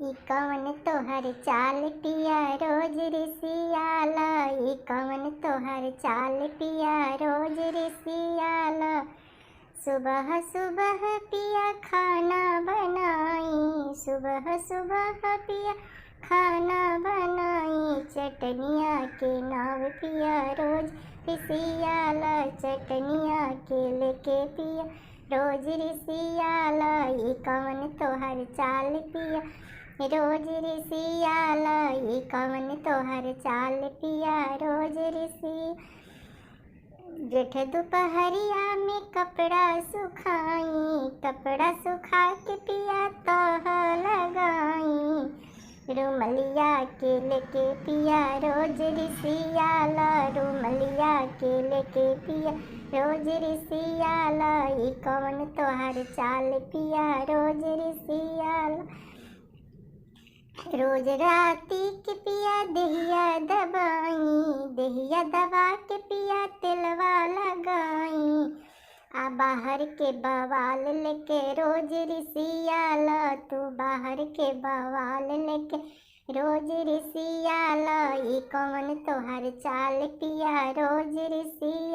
ई कवन तोहर चाल पिया रोज रिसियाला, ई कवन तोहर चाल पिया रोज रिसियाला। सुबह सुबह पिया खाना बनाई, सुबह सुबह पिया खाना बनाई। चटनिया के नाव पिया रोज रिसियाला, चटनिया के लेके पिया रोज रिसियाला। ई कवन तोहर चाल पिया रोज रिसियाला, ई कवन तोहर चाल पिया रोज रिसिया। जेठ दोपहरिया में कपड़ा सुखाई, कपड़ा सुखा के पिया तह लगाई। रुमलिया के लेके पिया रोज रिसियाला, रुमलिया के लेके पिया रोज रिसियाला। ई कवन तोहर चाल पिया रोज रिसियाला। रोज राती के पिया देहिया दबाई, देहिया दबा के पिया तेलवा लगाई। आ बाहर के बवाल लेके रोज रिसियाला, तू बाहर के बवाल लेके रोज रिसियाला। ई कवन तोहर चाल पिया रोज रिसिया।